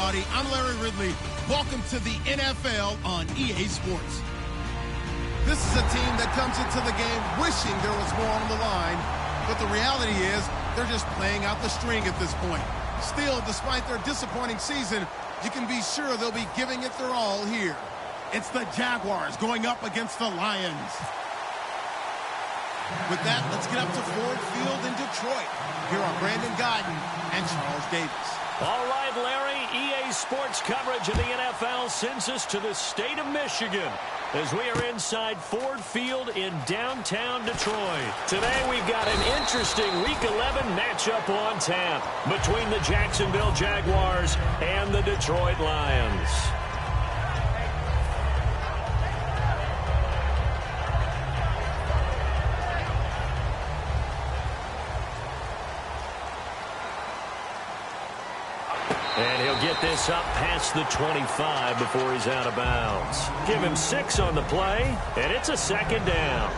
everybody. I'm Larry Ridley. Welcome to the NFL on EA Sports. This is a team that comes into the game wishing there was more on the line, but the reality is they're just playing out the string at this point. Still, despite their disappointing season, you can be sure they'll be giving it their all here. It's the Jaguars going up against the Lions. With that, let's get up to Ford Field in Detroit. Here are Brandon Guyton and Charles Davis. All right, Larry, EA Sports coverage of the NFL sends us to the state of Michigan as we are inside Ford Field in downtown Detroit. Today we've got an interesting Week 11 matchup on tap between the Jacksonville Jaguars and the Detroit Lions. And he'll get this up past the 25 before he's out of bounds. Give him 6 on the play, and it's a second down.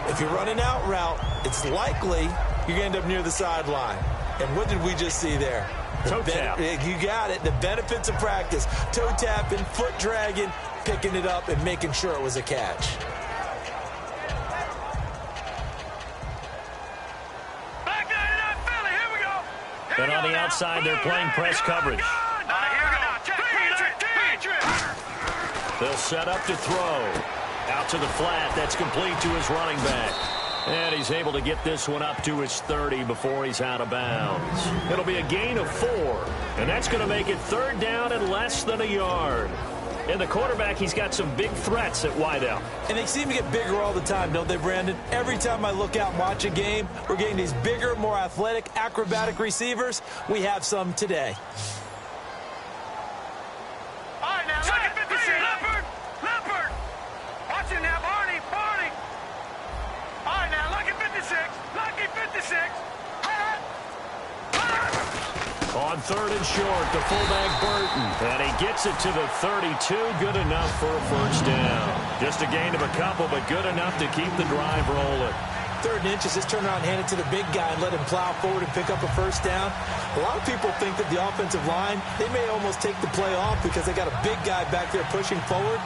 If you're running out route, it's likely you're going to end up near the sideline. And what did we just see there? Toe tap. You got it. The benefits of practice. Toe tapping, foot dragging, picking it up, and making sure it was a catch. And on the outside, they're playing press coverage. They'll set up to throw. Out to the flat. That's complete to his running back. And he's able to get this one up to his 30 before he's out of bounds. It'll be a gain of 4. And that's going to make it third down and less than a yard. And the quarterback, he's got some big threats at wideout. And they seem to get bigger all the time, don't they, Brandon? Every time I look out and watch a game, we're getting these bigger, more athletic, acrobatic receivers. We have some today. All right, now, Leopard. Watch it now, Barney. All right, now, Lucky 56. On third and short, the fullback Burton. And he gets it to the 32. Good enough for a first down. Just a gain of a couple, but good enough to keep the drive rolling. 3rd and inches, just turn around and hand it to the big guy and let him plow forward and pick up a first down. A lot of people think that the offensive line, they may almost take the play off because they got a big guy back there pushing forward.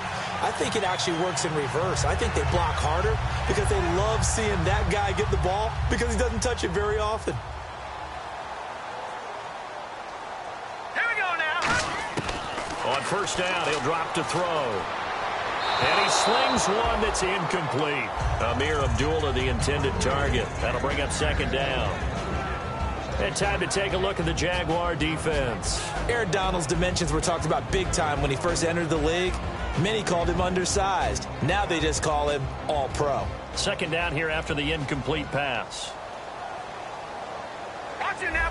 I think it actually works in reverse. I think they block harder because they love seeing that guy get the ball because he doesn't touch it very often. On first down, he'll drop to throw. And he slings one that's incomplete. Amir Abdullah, the intended target. That'll bring up second down. And time to take a look at the Jaguar defense. Aaron Donald's dimensions were talked about big time when he first entered the league. Many called him undersized. Now they just call him all-pro. Second down here after the incomplete pass. Watch it now,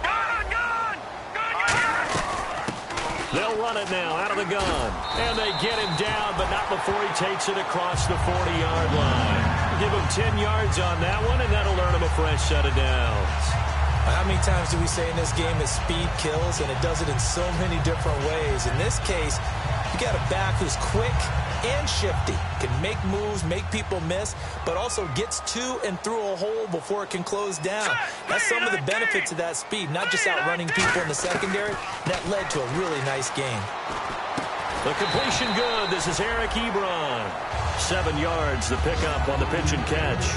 They'll run it now out of the gun. And they get him down, but not before he takes it across the 40-yard line. Give him 10 yards on that one, and that'll earn him a fresh set of downs. How many times do we say in this game that speed kills, and it does it in so many different ways? In this case, you got a back who's quick and shifty, can make moves, make people miss, but also gets to and through a hole before it can close down. That's some of the benefits of that speed, not just outrunning people in the secondary. That led to a really nice game. The completion good. This is Eric Ebron. 7 yards, the pickup on the pitch and catch.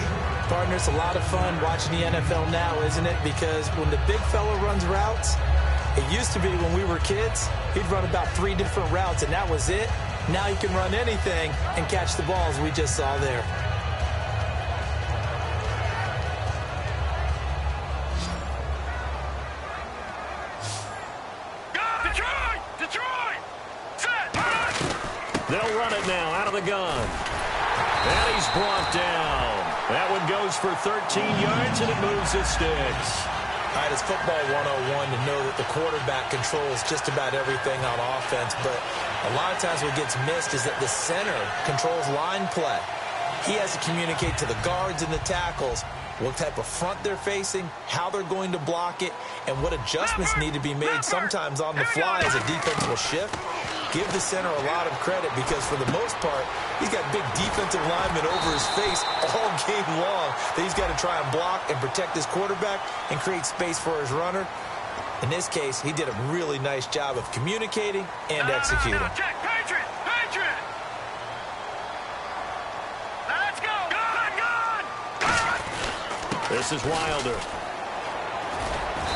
Partner, it's a lot of fun watching the NFL now, isn't it? Because when the big fella runs routes, it used to be when we were kids, he'd run about 3 different routes, and that was it. Now he can run anything and catch the balls we just saw there. Detroit! Set! They'll run it now out of the gun. And he's brought down. That one goes for 13 yards, and it moves his sticks. All right, it's football 101 to know that the quarterback controls just about everything on offense, but a lot of times what gets missed is that the center controls line play. He has to communicate to the guards and the tackles what type of front they're facing, how they're going to block it, and what adjustments need to be made sometimes on the fly as a defense will shift. Give the center a lot of credit because for the most part, he's got big defensive linemen over his face all game long that he's got to try and block and protect his quarterback and create space for his runner. In this case, he did a really nice job of communicating and executing. Check, Patriot! Patriot! Let's go! Gun! This is Wilder.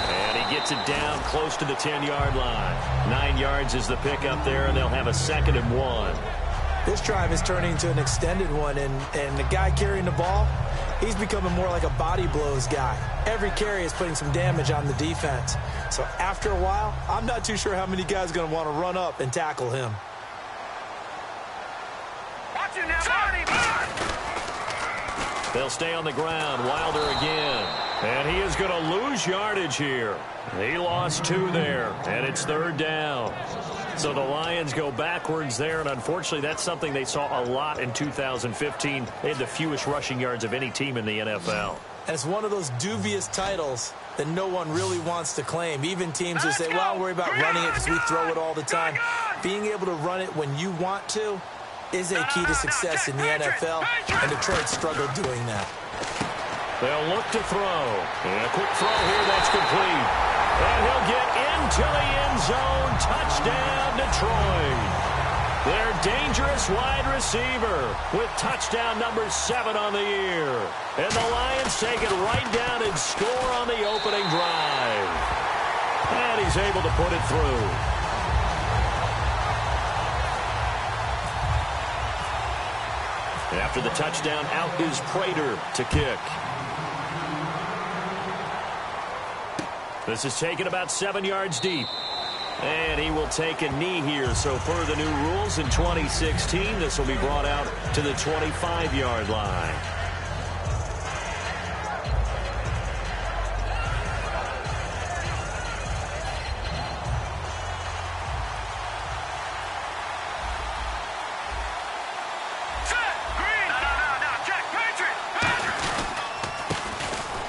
And he gets it down close to the 10-yard line. 9 yards is the pickup there, and they'll have a 2nd and 1. This drive is turning into an extended one, and the guy carrying the ball, he's becoming more like a body blows guy. Every carry is putting some damage on the defense. So after a while, I'm not too sure how many guys are going to want to run up and tackle him. Watch him now, Barney! They'll stay on the ground. Wilder again. And he is going to lose yardage here. He lost 2 there, and it's 3rd down. So the Lions go backwards there, and unfortunately that's something they saw a lot in 2015. They had the fewest rushing yards of any team in the NFL. And it's one of those dubious titles that no one really wants to claim. Even teams who say, well, don't worry about running it because we throw it all the time. Being able to run it when you want to is a key to success in the NFL, and Detroit struggled doing that. They'll look to throw. And a quick throw here that's complete. And he'll get into the end zone. Touchdown, Detroit. Their dangerous wide receiver with touchdown number 7 on the year. And the Lions take it right down and score on the opening drive. And he's able to put it through. After the touchdown, out is Prater to kick. This is taken about 7 yards deep. And he will take a knee here. So per the new rules in 2016, this will be brought out to the 25-yard line.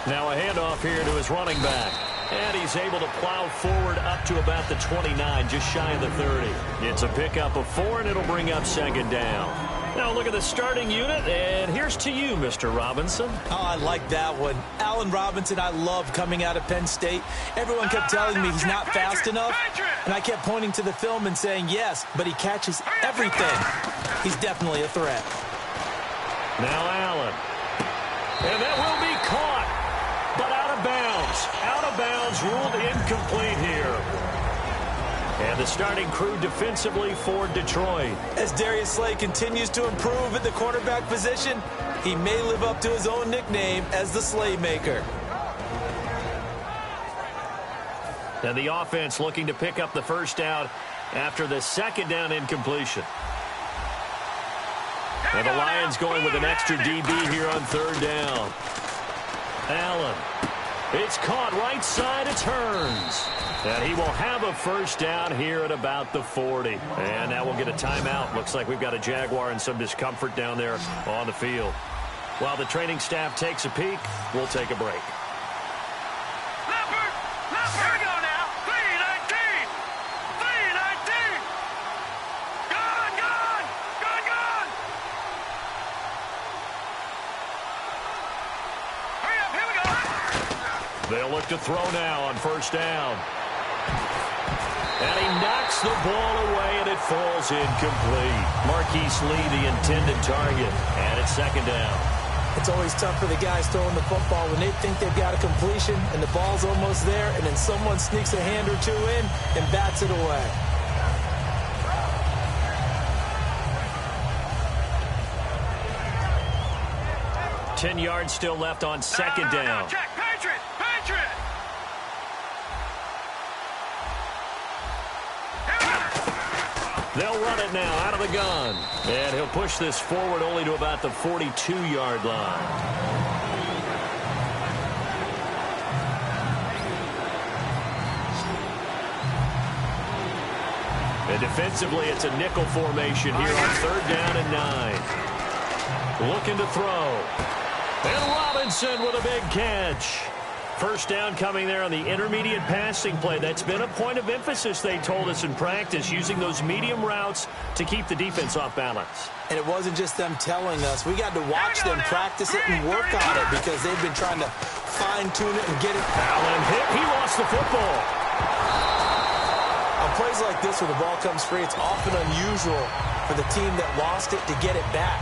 Now a handoff here to his running back. And he's able to plow forward up to about the 29, just shy of the 30. It's a pickup of 4, and it'll bring up 2nd down. Now look at the starting unit, and here's to you, Mr. Robinson. Oh, I like that one. Allen Robinson, I love coming out of Penn State. Everyone kept telling me he's not fast enough, and I kept pointing to the film and saying yes, but he catches everything. He's definitely a threat. Now Allen. And that will be caught. But out of bounds. Out of bounds, ruled incomplete here. And the starting crew defensively for Detroit. As Darius Slay continues to improve at the quarterback position, he may live up to his own nickname as the Slaymaker. And the offense looking to pick up the 1st down after the 2nd down incompletion. And the Lions going with an extra DB here on 3rd down. Allen. It's caught right side. It turns. And he will have a 1st down here at about the 40. And now we'll get a timeout. Looks like we've got a Jaguar and some discomfort down there on the field. While the training staff takes a peek, we'll take a break. Leopard! Here we go now. 319! 319! Gun! Gun! Gun! Gun! Hurry up! Here we go! They'll look to throw now on 1st down. And he knocks the ball away, and it falls incomplete. Marquise Lee, the intended target, and it's 2nd down. It's always tough for the guys throwing the football when they think they've got a completion and the ball's almost there, and then someone sneaks a hand or 2 in and bats it away. Ten yards still left on 2nd down. Check, Patriot! Patriot! They'll run it now out of the gun. And he'll push this forward only to about the 42-yard line. And defensively, it's a nickel formation here on 3rd down and 9. Looking to throw. And Robinson with a big catch. 1st down coming there on the intermediate passing play. That's been a point of emphasis, they told us in practice, using those medium routes to keep the defense off balance. And it wasn't just them telling us. We got to watch them practice it and work on it because they've been trying to fine-tune it and get it. Allen hit. He lost the football. plays like this where the ball comes free, it's often unusual for the team that lost it to get it back.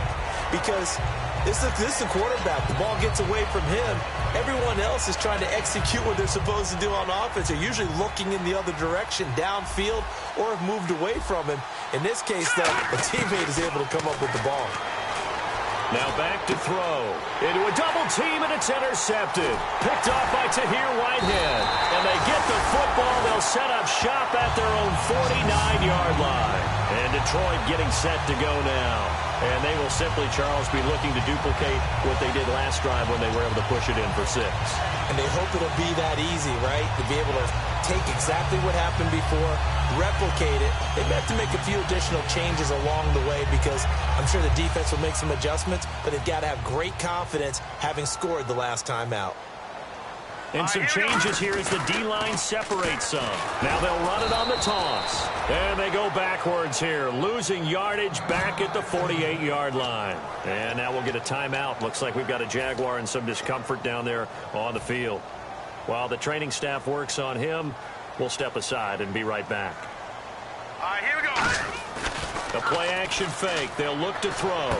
Because this is the quarterback. The ball gets away from him. Everyone else is trying to execute what they're supposed to do on offense. They're usually looking in the other direction, downfield, or have moved away from him. In this case, though, a teammate is able to come up with the ball. Now back to throw. Into a double team, and it's intercepted. Picked off by Tahir Whitehead. And they get the football. They'll set up shop at their own 49-yard line. And Detroit getting set to go now. And they will simply, Charles, be looking to duplicate what they did last drive when they were able to push it in for 6. And they hope it'll be that easy, right? To be able to take exactly what happened before, replicate it. They may have to make a few additional changes along the way because I'm sure the defense will make some adjustments, but they've got to have great confidence having scored the last time out. And some changes here as the D-line separates some. Now they'll run it on the toss. And they go backwards here, losing yardage back at the 48-yard line. And now we'll get a timeout. Looks like we've got a Jaguar in some discomfort down there on the field. While the training staff works on him, we'll step aside and be right back. All right, here we go. A play-action fake. They'll look to throw.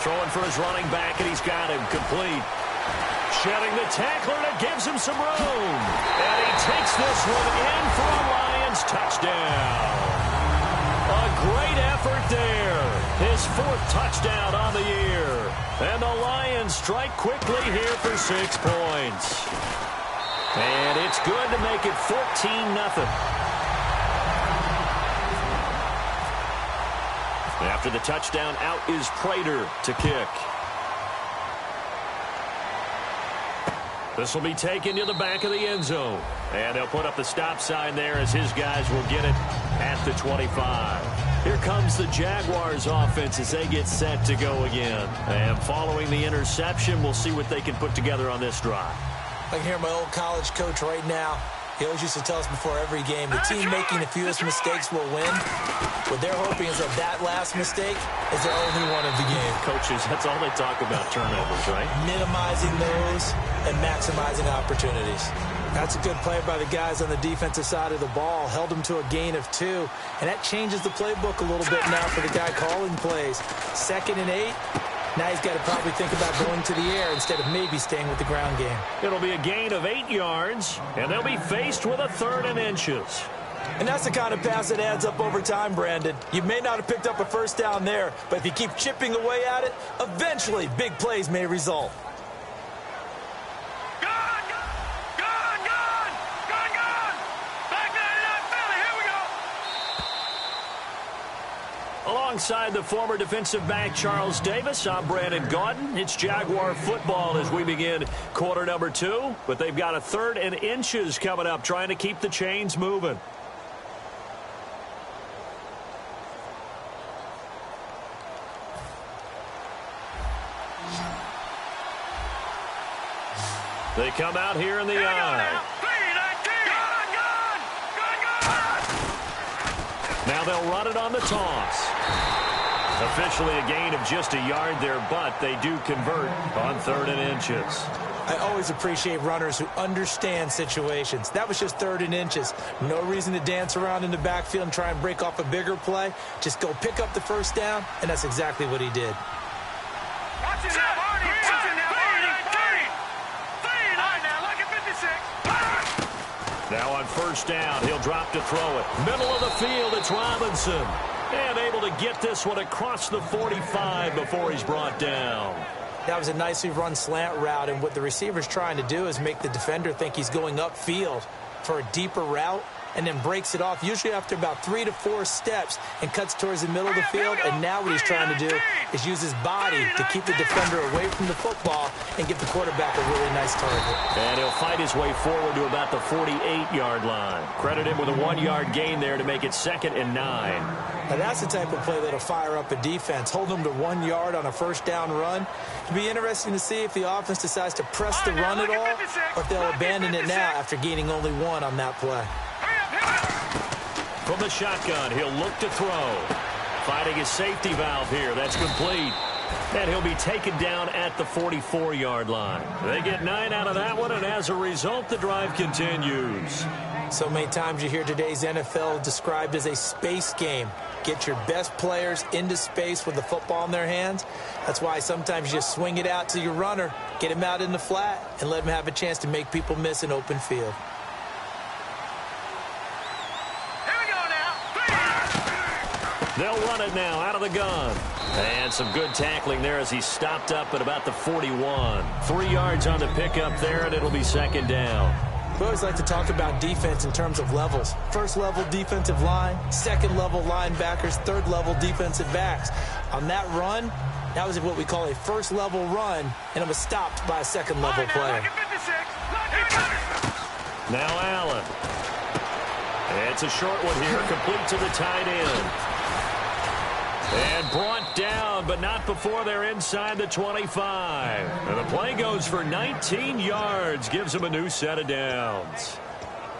Throwing for his running back, and he's got him complete. Shedding the tackler, and it gives him some room. And he takes this one in for a Lions touchdown. A great effort there. His 4th touchdown on the year. And the Lions strike quickly here for 6 points. And it's good to make it 14-0. After the touchdown, out is Prater to kick. This will be taken to the back of the end zone. And they'll put up the stop sign there as his guys will get it at the 25. Here comes the Jaguars offense as they get set to go again. And following the interception, we'll see what they can put together on this drive. I can hear my old college coach right now. He always used to tell us before every game, the team making the fewest mistakes will win. What they're hoping is that last mistake is their only one of the game. Coaches, that's all they talk about, turnovers, right? Minimizing those and maximizing opportunities. That's a good play by the guys on the defensive side of the ball. Held them to a gain of 2. And that changes the playbook a little bit now for the guy calling plays. 2nd and 8. Now he's got to probably think about going to the air instead of maybe staying with the ground game. It'll be a gain of 8 yards, and they'll be faced with a 3rd and inches. And that's the kind of pass that adds up over time, Brandon. You may not have picked up a first down there, but if you keep chipping away at it, eventually big plays may result. Alongside the former defensive back Charles Davis, I'm Brandon Gaudin. It's Jaguar football as we begin quarter number 2. But they've got a 3rd and inches coming up, trying to keep the chains moving. They come out here in the eye. Now they'll run it on the toss. Officially a gain of just a yard there, but they do convert on 3rd and inches. I always appreciate runners who understand situations. That was just 3rd and inches. No reason to dance around in the backfield and try and break off a bigger play. Just go pick up the first down, and that's exactly what he did. Watch it now, Barney. Watch it now, Barney. Now look at 56. Now on 1st down, he'll drop to throw it. Middle of the field, it's Robinson. And able to get this one across the 45 before he's brought down. That was a nicely run slant route, and what the receiver's trying to do is make the defender think he's going upfield for a deeper route, and then breaks it off, usually after about 3 to 4 steps, and cuts towards the middle of the field. And now what he's trying to do is use his body to keep the defender away from the football and give the quarterback a really nice target. And he'll fight his way forward to about the 48-yard line. Credit him with a 1-yard gain there to make it 2nd and 9. Now that's the type of play that'll fire up a defense. Hold them to 1 yard on a 1st down run. It'll be interesting to see if the offense decides to press the run at all, or if they'll abandon it now after gaining only 1 on that play. From the shotgun, he'll look to throw. Finding his safety valve here. That's complete. And he'll be taken down at the 44-yard line. They get 9 out of that one, and as a result, the drive continues. So many times you hear today's NFL described as a space game. Get your best players into space with the football in their hands. That's why sometimes you just swing it out to your runner, get him out in the flat, and let him have a chance to make people miss an open field. Here we go now. They'll run it now out of the gun. And some good tackling there as he stopped up at about the 41. 3 yards on the pickup there, and it'll be second down. We always like to talk about defense in terms of levels. First level defensive line, second level linebackers, third level defensive backs. On that run, that was what we call a first level run, and it was stopped by a second level player. Now Allen. It's a short one here, complete to the tight end. And brought down, but not before they're inside the 25. And the play goes for 19 yards, gives them a new set of downs.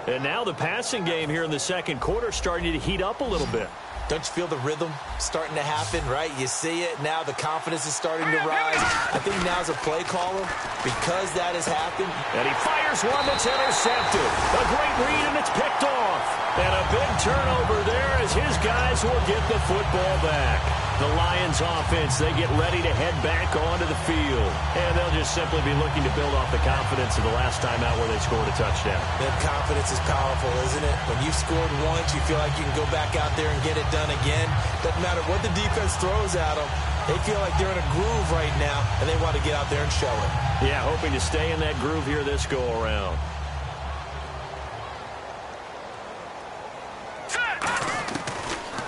And now the passing game here in the second quarter starting to heat up a little bit. Don't you feel the rhythm starting to happen, right? You see it. Now the confidence is starting to rise. I think now's a play caller because that has happened. And he fires one that's intercepted. A great read, and it's picked off. And a big turnover there as his guys will get the football back. The Lions offense, they get ready to head back onto the field. And they'll just simply be looking to build off the confidence of the last time out where they scored a touchdown. That confidence is powerful, isn't it? When you've scored once, you feel like you can go back out there and get it done again. Doesn't matter what the defense throws at them. They feel like they're in a groove right now, and they want to get out there and show it. Yeah, hoping to stay in that groove here this go-around.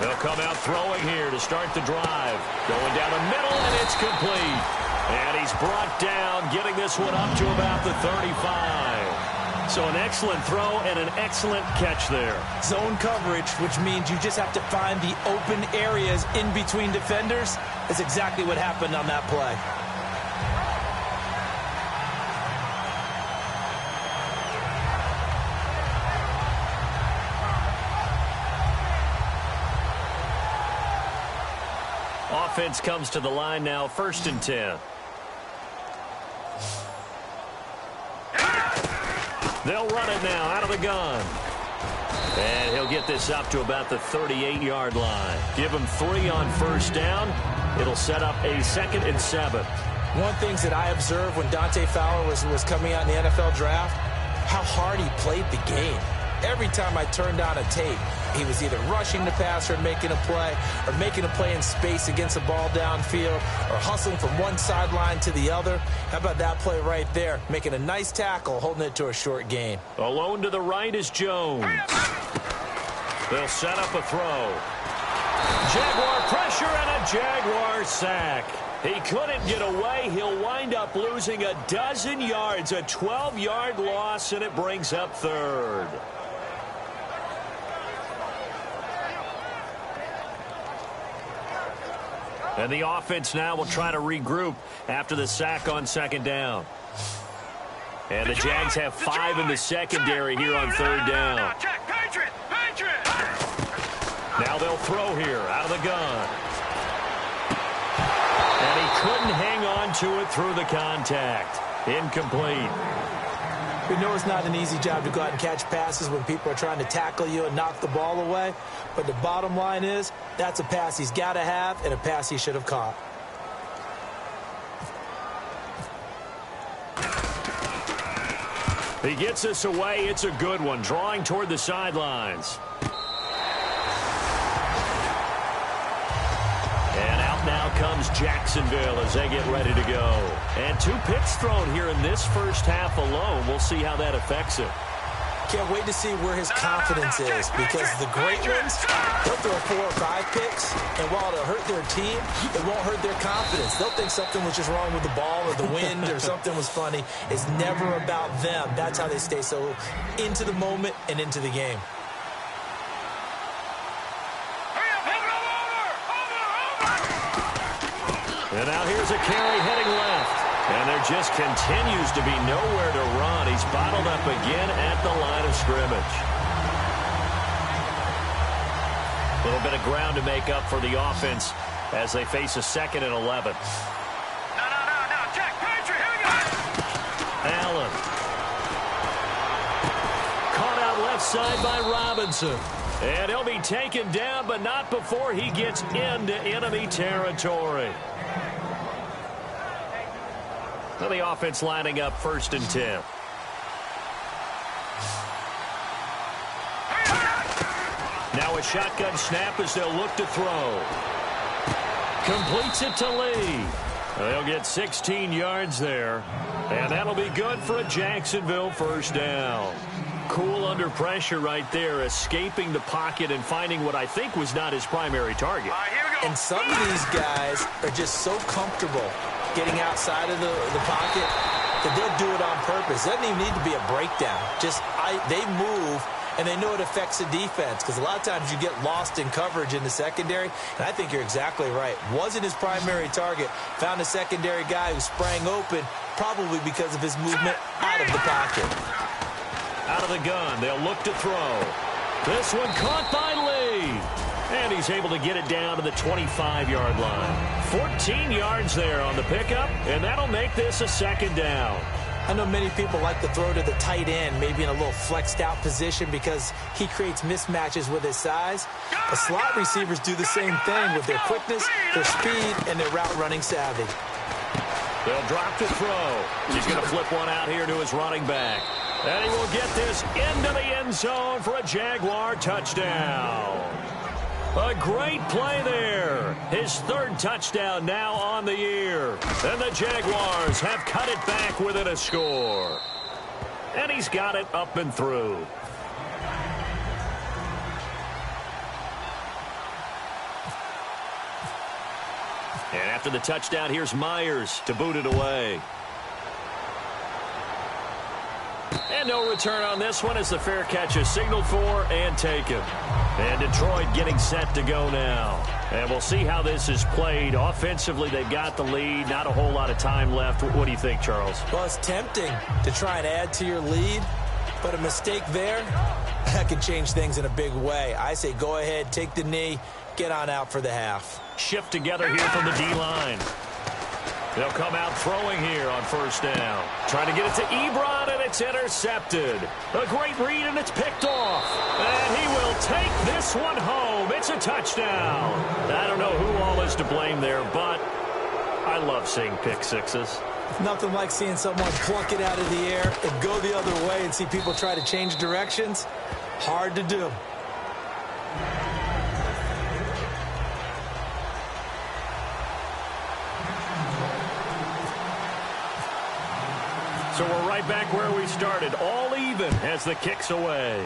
They'll come out throwing here to start the drive. Going down the middle, and it's complete. And he's brought down, getting this one up to about the 35. So an excellent throw and an excellent catch there. Zone coverage, which means you just have to find the open areas in between defenders. That's exactly what happened on that play. Offense comes to the line now, 1st and 10. They'll run it now out of the gun. And he'll get this up to about the 38-yard line. Give him 3 on first down. It'll set up a 2nd and 7. One thing that I observed when Dante Fowler was coming out in the NFL draft, how hard he played the game. Every time I turned on a tape, he was either rushing the passer and making a play, or making a play in space against the ball downfield, or hustling from one sideline to the other. How about that play right there? Making a nice tackle, holding it to a short gain. Alone to the right is Jones. They'll set up a throw. Jaguar pressure and a Jaguar sack. He couldn't get away. He'll wind up losing a dozen yards, a 12-yard loss, and it brings up 3rd. And the offense now will try to regroup after the sack on 2nd down. And the Jags have 5 in the secondary here on 3rd down. Now they'll throw here out of the gun. And he couldn't hang on to it through the contact. Incomplete. We know it's not an easy job to go out and catch passes when people are trying to tackle you and knock the ball away. But the bottom line is, that's a pass he's got to have and a pass he should have caught. He gets this away. It's a good one. Drawing toward the sidelines. And out now comes Jacksonville as they get ready to go. And 2 picks thrown here in this first half alone. We'll see how that affects it. Can't wait to see where his confidence is, because the great ones, they'll throw 4 or 5 picks, and while it'll hurt their team, it won't hurt their confidence. They'll think something was just wrong with the ball or the wind or something was funny. It's never about them. That's how they stay so into the moment and into the game. And now here's a carry heading left. And there just continues to be nowhere to run. He's bottled up again at the line of scrimmage. A little bit of ground to make up for the offense as they face a 2nd and 11. No, check, Patriot, here we go. Allen. Caught out left outside by Robinson. And he'll be taken down, but not before he gets into enemy territory. So the offense lining up 1st and 10. Now a shotgun snap as they'll look to throw. Completes it to Lee. They'll get 16 yards there. And that'll be good for a Jacksonville 1st down. Cool under pressure right there, escaping the pocket and finding what I think was not his primary target. And some of these guys are just so comfortable getting outside of the pocket that they'll do it on purpose. It doesn't even need to be a breakdown. They move, and they know it affects the defense, because a lot of times you get lost in coverage in the secondary, and I think you're exactly right. Wasn't his primary target. Found a secondary guy who sprang open, probably because of his movement out of the pocket. Out of the gun, they'll look to throw. This one caught by Lee. And he's able to get it down to the 25-yard line. 14 yards there on the pickup, and that'll make this a 2nd down. I know many people like to throw to the tight end, maybe in a little flexed out position because he creates mismatches with his size. The slot receivers do the same thing with their quickness, their speed, and their route running savvy. They'll drop to throw. He's going to flip one out here to his running back. And he will get this into the end zone for a Jaguar touchdown. A great play there. His 3rd touchdown now on the year. And the Jaguars have cut it back within a score. And he's got it up and through. And after the touchdown, here's Myers to boot it away. And no return on this one as the fair catch is signaled for and taken. And Detroit getting set to go now. And we'll see how this is played. Offensively, they've got the lead. Not a whole lot of time left. What do you think, Charles? Well, it's tempting to try and add to your lead, but a mistake there, that could change things in a big way. I say go ahead, take the knee, get on out for the half. Shift together here from the D-line. They'll come out throwing here on 1st down. Trying to get it to Ebron, and it's intercepted. A great read, and it's picked off. And he will take this one home. It's a touchdown. I don't know who all is to blame there, but I love seeing pick sixes. Nothing like seeing someone pluck it out of the air and go the other way and see people try to change directions. Hard to do. So we're right back where we started, all even as the kick's away.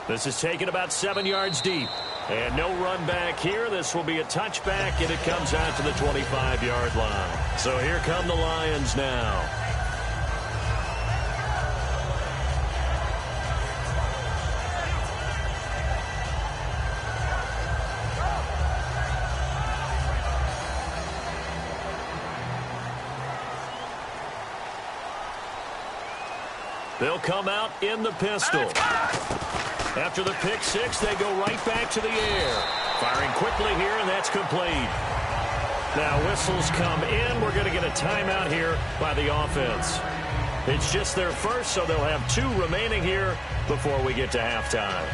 This is taken about 7 yards deep. And no run back here. This will be a touchback, and it comes out to the 25-yard line. So here come the Lions now. They'll come out in the pistol. After the pick six, they go right back to the air. Firing quickly here, and that's complete. Now whistles come in. We're going to get a timeout here by the offense. It's just their first, so they'll have 2 remaining here before we get to halftime.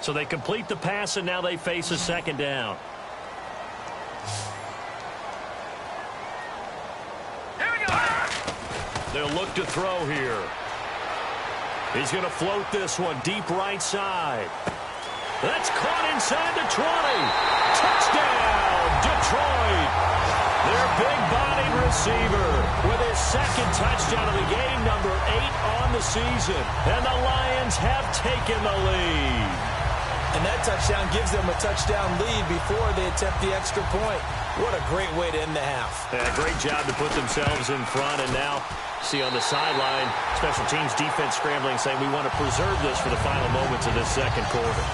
So they complete the pass, and now they face a 2nd down. Here we go. They'll look to throw here. He's going to float this one deep right side. That's caught inside the 20. Touchdown, Detroit. Their big-bodied receiver with his 2nd touchdown of the game, number 8 on the season. And the Lions have taken the lead. And that touchdown gives them a touchdown lead before they attempt the extra point. What a great way to end the half. Yeah, great job to put themselves in front. And now, see on the sideline, special teams defense scrambling, saying we want to preserve this for the final moments of this 2nd quarter.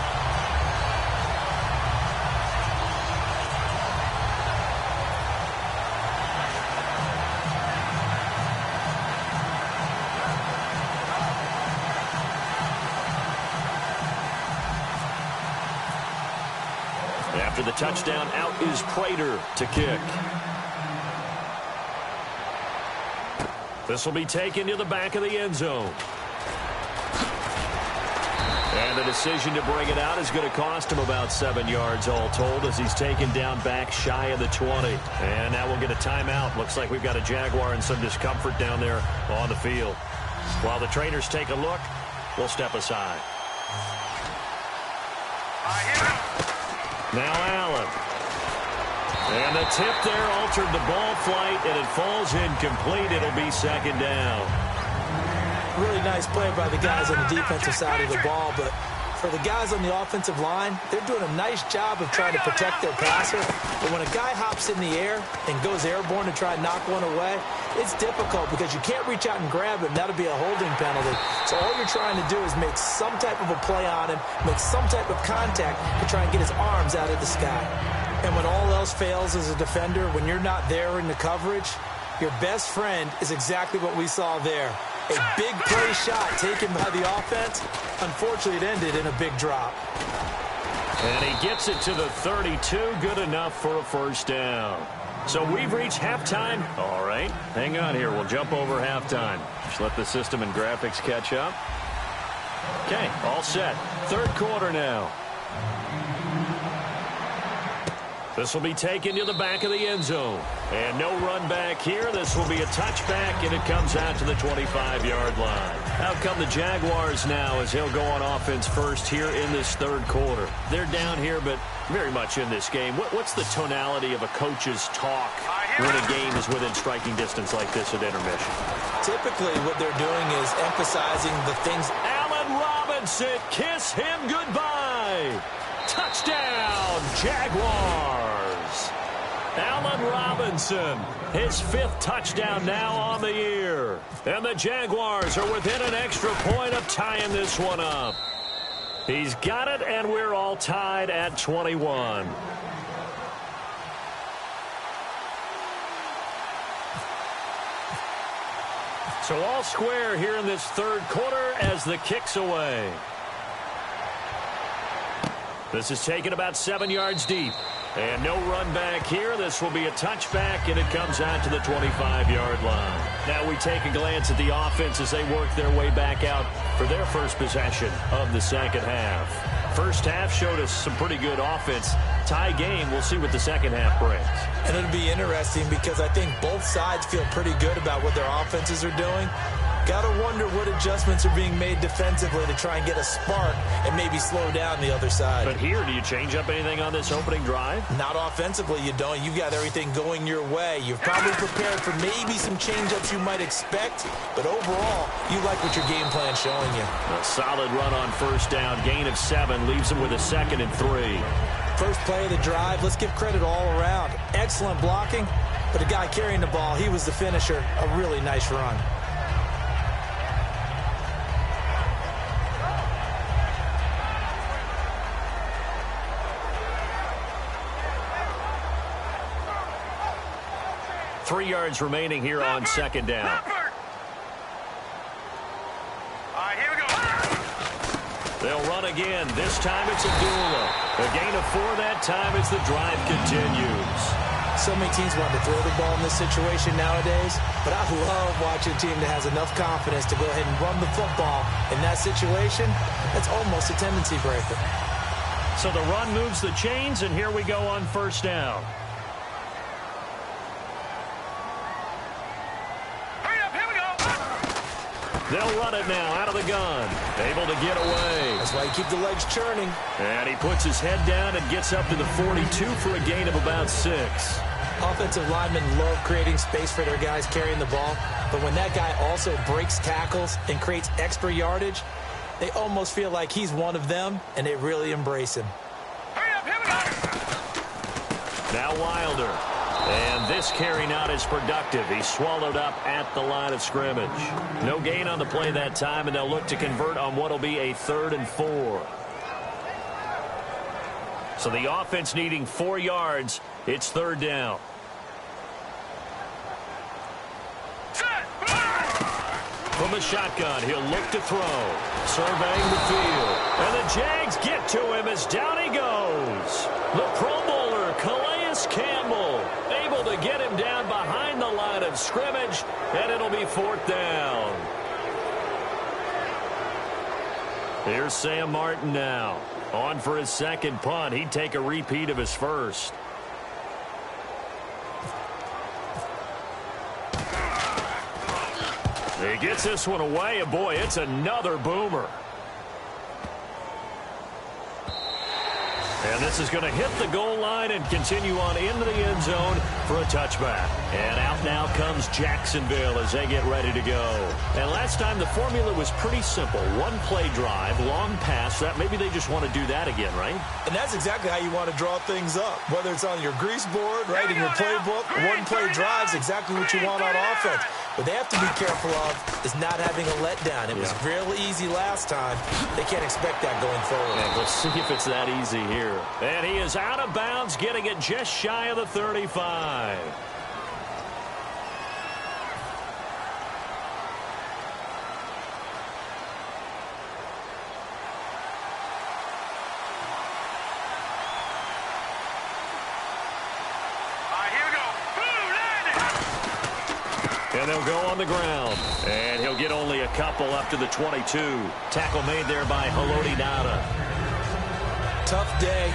After the touchdown, out is Prater to kick. This will be taken to the back of the end zone. And the decision to bring it out is going to cost him about 7 yards all told as he's taken down back shy of the 20. And now we'll get a timeout. Looks like we've got a Jaguar in some discomfort down there on the field. While the trainers take a look, we'll step aside. Now Allen. And the tip there altered the ball flight, and it falls incomplete. It'll be second down. Really nice play by the guys on the defensive side of the ball, but for the guys on the offensive line, they're doing a nice job of trying to protect their passer. But when a guy hops in the air and goes airborne to try and knock one away, it's difficult because you can't reach out and grab him. That'll be a holding penalty. So all you're trying to do is make some type of a play on him, make some type of contact to try and get his arms out of the sky. And when all else fails as a defender, when you're not there in the coverage, your best friend is exactly what we saw there. A big play shot taken by the offense. Unfortunately, it ended in a big drop. And he gets it to the 32. Good enough for a first down. So we've reached halftime. All right, hang on here. We'll jump over halftime. Just let the system and graphics catch up. Okay, all set. Third quarter now. This will be taken to the back of the end zone. And no run back here. This will be a touchback, and it comes out to the 25-yard line. Out come the Jaguars now as he'll go on offense first here in this third quarter. They're down here, but very much in this game. What's the tonality of a coach's talk when a game is within striking distance like this at intermission? Typically, what they're doing is emphasizing the things. Allen Robinson, kiss him goodbye. Touchdown, Jaguars. Allen Robinson, his 5th touchdown now on the year. And the Jaguars are within an extra point of tying this one up. He's got it, and we're all tied at 21. So all square here in this third quarter as the kick's away. This is taken about 7 yards deep. And no run back here. This will be a touchback, and it comes out to the 25-yard line. Now we take a glance at the offense as they work their way back out for their first possession of the second half. First half showed us some pretty good offense. Tie game. We'll see what the second half brings. And it'll be interesting because I think both sides feel pretty good about what their offenses are doing. Got to wonder what adjustments are being made defensively to try and get a spark and maybe slow down the other side. But here, do you change up anything on this opening drive? Not offensively, you don't. You've got everything going your way. You've probably prepared for maybe some change-ups you might expect, but overall, you like what your game plan's showing you. A solid run on first down. Gain of 7 leaves him with a 2nd and 3. First play of the drive, let's give credit all around. Excellent blocking, but the guy carrying the ball, he was the finisher. A really nice run. Three yards remaining here on second down. All right, here we go. They'll run again. This time it's Abdullah. A gain of 4 that time as the drive continues. So many teams want to throw the ball in this situation nowadays, but I love watching a team that has enough confidence to go ahead and run the football. In that situation, that's almost a tendency breaker. So the run moves the chains, and here we go on first down. They'll run it now out of the gun. Able to get away. That's why you keep the legs churning. And he puts his head down and gets up to the 42 for a gain of about 6. Offensive linemen love creating space for their guys carrying the ball, but when that guy also breaks tackles and creates extra yardage, they almost feel like he's one of them, and they really embrace him. Hurry up, here we go. Now Wilder. And this carry not as productive. He's swallowed up at the line of scrimmage. No gain on the play that time, and they'll look to convert on what will be a 3rd and 4. So the offense needing 4 yards. It's 3rd down. From the shotgun, he'll look to throw. Surveying the field. And the Jags get to him as down he goes. The Pro Bowl Campbell able to get him down behind the line of scrimmage, and it'll be 4th down. Here's Sam Martin now. On for his second punt. He'd take a repeat of his first. He gets this one away, and boy, it's another boomer. And this is going to hit the goal line and continue on into the end zone for a touchback. And out now comes Jacksonville as they get ready to go. And last time the formula was pretty simple. One play drive, long pass. That maybe they just want to do that again, right? And that's exactly how you want to draw things up. Whether it's on your grease board, right, in your playbook, one play drive is exactly what you want on offense. What they have to be careful of is not having a letdown. It was real easy last time. They can't expect that going forward. Yeah, let's see if it's that easy here. And he is out of bounds, getting it just shy of the 35. And they'll go on the ground. And he'll get only a couple up to the 22. Tackle made there by Haloti Ngata. Tough day,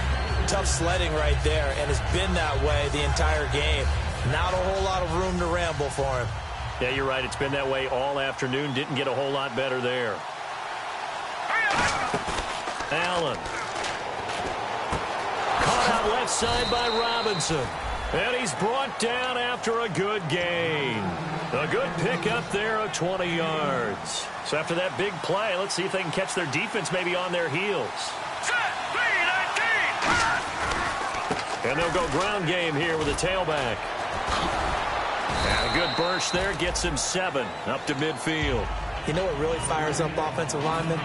tough sledding right there, and it's been that way the entire game. Not a whole lot of room to ramble for him. Yeah, you're right. It's been that way all afternoon. Didn't get a whole lot better there. Allen. Caught out left side by Robinson. And he's brought down after a good gain. A good pickup there of 20 yards. So after that big play, let's see if they can catch their defense maybe on their heels. And they'll go ground game here with a tailback. And a good burst there gets him 7 up to midfield. You know what really fires up offensive linemen?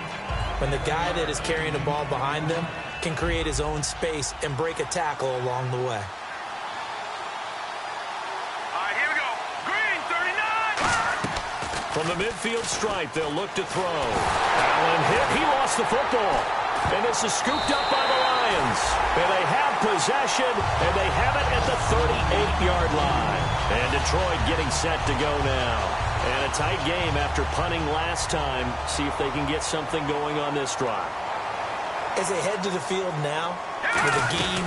When the guy that is carrying the ball behind them can create his own space and break a tackle along the way. From the midfield stripe, they'll look to throw. Allen hit. He lost the football. And this is scooped up by the Lions. And they have possession, and they have it at the 38-yard line. And Detroit getting set to go now. And a tight game after punting last time. See if they can get something going on this drive. As they head to the field now, with the game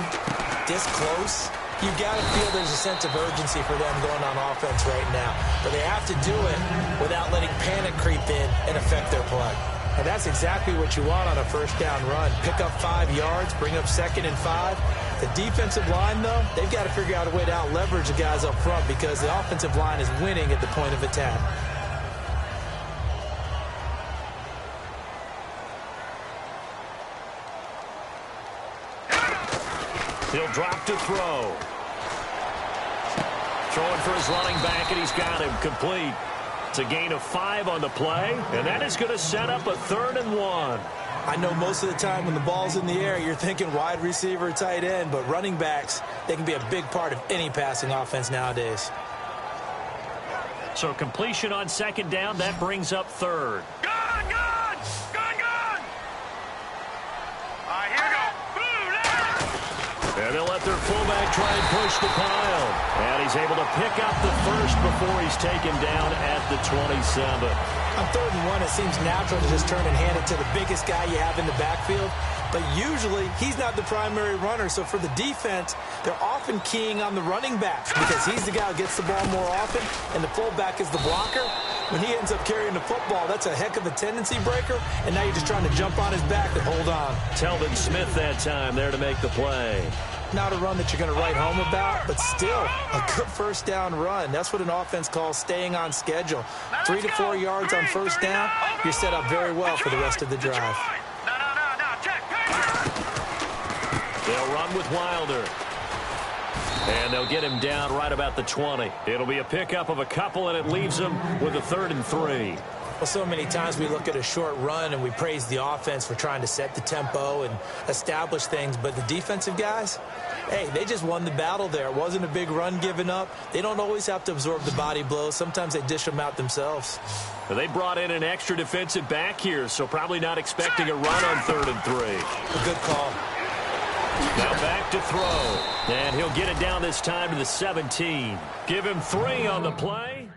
this close, you've got to feel there's a sense of urgency for them going on offense right now. But they have to do it without letting panic creep in and affect their play. And that's exactly what you want on a first down run. Pick up 5 yards, bring up 2nd and 5. The defensive line, though, they've got to figure out a way to out-leverage the guys up front because the offensive line is winning at the point of attack. He'll drop to throw. Throwing for his running back, and he's got him complete. It's a gain of 5 on the play, and that is going to set up a 3rd and 1. I know most of the time when the ball's in the air, you're thinking wide receiver, tight end, but running backs, they can be a big part of any passing offense nowadays. So completion on 2nd down, that brings up 3rd. Gun, gun! Gun, gun! All right, here we go. And they'll let their fullback try and push the pile. And he's able to pick up the first before he's taken down at the 27. On 3rd and 1, it seems natural to just turn and hand it to the biggest guy you have in the backfield. But usually, he's not the primary runner. So for the defense, they're often keying on the running back because he's the guy who gets the ball more often, and the fullback is the blocker. When he ends up carrying the football, that's a heck of a tendency breaker, and now you're just trying to jump on his back and hold on. Telvin Smith that time there to make the play. Not a run that you're going to write home about, but still a good first down run. That's what an offense calls staying on schedule. 3 to 4 yards on first down, you're set up very well for the rest of the drive. They'll run with Wilder. And they'll get him down right about the 20. It'll be a pickup of a couple, and it leaves them with a 3rd and 3. Well, so many times we look at a short run and we praise the offense for trying to set the tempo and establish things, but the defensive guys, hey, they just won the battle there. It wasn't a big run given up. They don't always have to absorb the body blows. Sometimes they dish them out themselves. Well, they brought in an extra defensive back here, so probably not expecting a run on 3rd and 3. A good call. Now back to throw. And he'll get it down this time to the 17. Give him 3 on the play.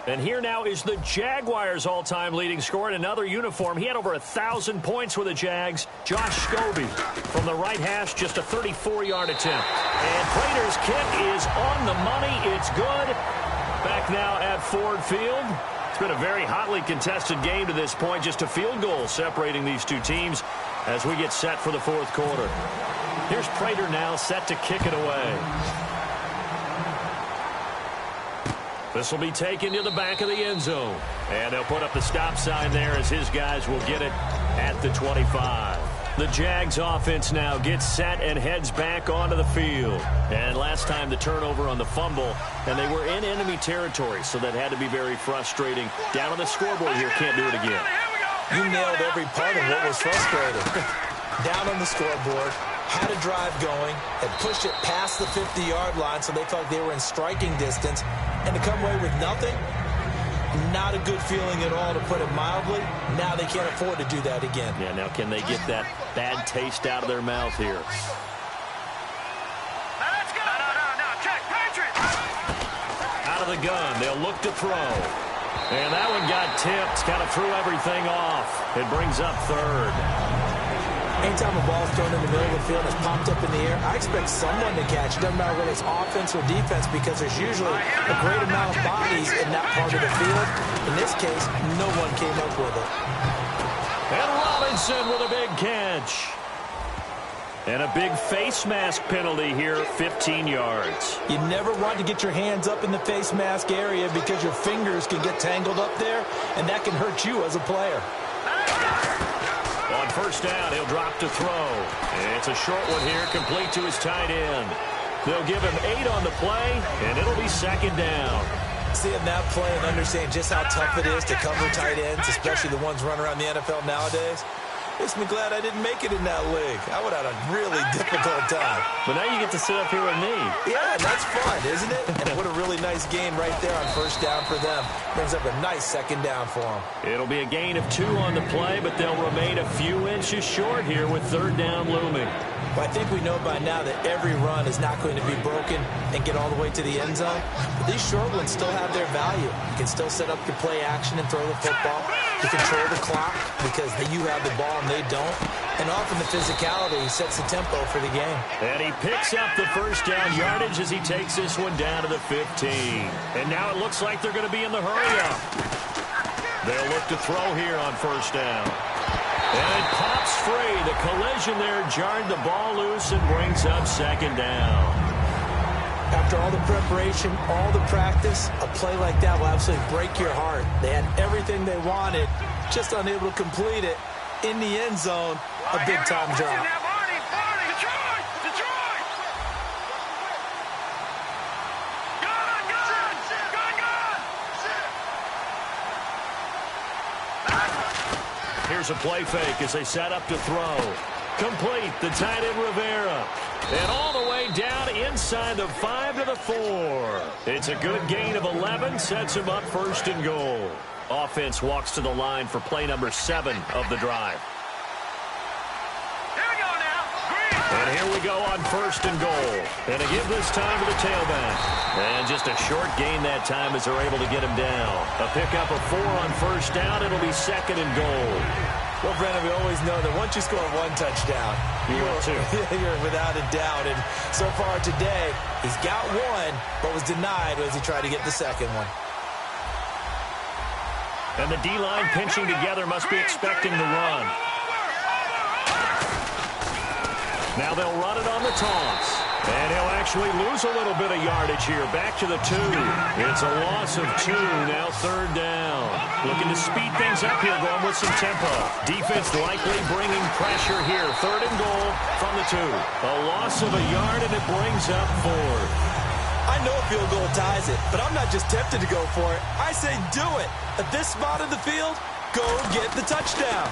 And here now is the Jaguars' all-time leading scorer in another uniform. He had over 1,000 points with the Jags. Josh Scobie from the right hash, just a 34-yard attempt. And Prater's kick is on the money. It's good. Back now at Ford Field. It's been a very hotly contested game to this point. Just a field goal separating these two teams as we get set for the fourth quarter. Here's Prater now set to kick it away. This will be taken to the back of the end zone. And they'll put up the stop sign there as his guys will get it at the 25. The Jags offense now gets set and heads back onto the field. And last time the turnover on the fumble, and they were in enemy territory, so that had to be very frustrating. Down on the scoreboard here, can't do it again. You nailed every part of what was frustrating. Down on the scoreboard, had a drive going, had pushed it past the 50-yard line so they felt they were in striking distance, and to come away with nothing, not a good feeling at all, to put it mildly. Now they can't afford to do that again. Yeah, now can they get that bad taste out of their mouth here? Let's go. No. Check. Patriots. Out of the gun, they'll look to throw. And that one got tipped, kind of threw everything off. It brings up third. Anytime a ball is thrown in the middle of the field and it's popped up in the air, I expect someone to catch it. Doesn't matter whether it's offense or defense, because there's usually a great amount of bodies in that part of the field. In this case, no one came up with it. And Robinson with a big catch. And a big face mask penalty here, 15 yards. You never want to get your hands up in the face mask area because your fingers can get tangled up there, and that can hurt you as a player. On first down, he'll drop to throw. It's a short one here, complete to his tight end. They'll give him 8 on the play, and it'll be second down. Seeing that play and understanding just how tough it is to cover tight ends, especially the ones running around the NFL nowadays, makes me glad I didn't make it in that league. I would have had a really difficult time. But now you get to sit up here with me. Yeah, that's fun, isn't it? And what a really nice game right there on first down for them. Brings up a nice second down for them. It'll be a gain of 2 on the play, but they'll remain a few inches short here with third down looming. Well, I think we know by now that every run is not going to be broken and get all the way to the end zone. But these short ones still have their value. You can still set up your play action and throw the football. You control the clock because you have the ball and they don't. And often the physicality sets the tempo for the game. And he picks up the first down yardage as he takes this one down to the 15. And now it looks like they're going to be in the hurry-up. They'll look to throw here on first down. And it pops free. The collision there jarred the ball loose and brings up second down. After all the preparation, all the practice, a play like that will absolutely break your heart. They had everything they wanted, just unable to complete it. In the end zone, a big-time drop. Here's a play fake as they set up to throw. Complete, the tight end Rivera. And all the way down inside the 5 to the 4. It's a good gain of 11, sets him up first and goal. Offense walks to the line for play number 7 of the drive. Here we go now. And here we go on first and goal. And a give this time to the tailback. And just a short gain that time as they're able to get him down. A pickup of 4 on first down. It'll be second and goal. Well, Brandon, we always know that once you score 1 touchdown, you're without a doubt. And so far today, he's got 1, but was denied as he tried to get the second one. And the D-line pinching together must be expecting the run. Now they'll run it on the toss. And he'll actually lose a little bit of yardage here. Back to the 2. It's a loss of 2. Now 3rd down. Looking to speed things up here, going with some tempo. Defense likely bringing pressure here. 3rd and goal from the 2. A loss of a yard, and it brings up 4th. I know a field goal ties it, but I'm not just tempted to go for it. I say do it. At this spot of the field, go get the touchdown.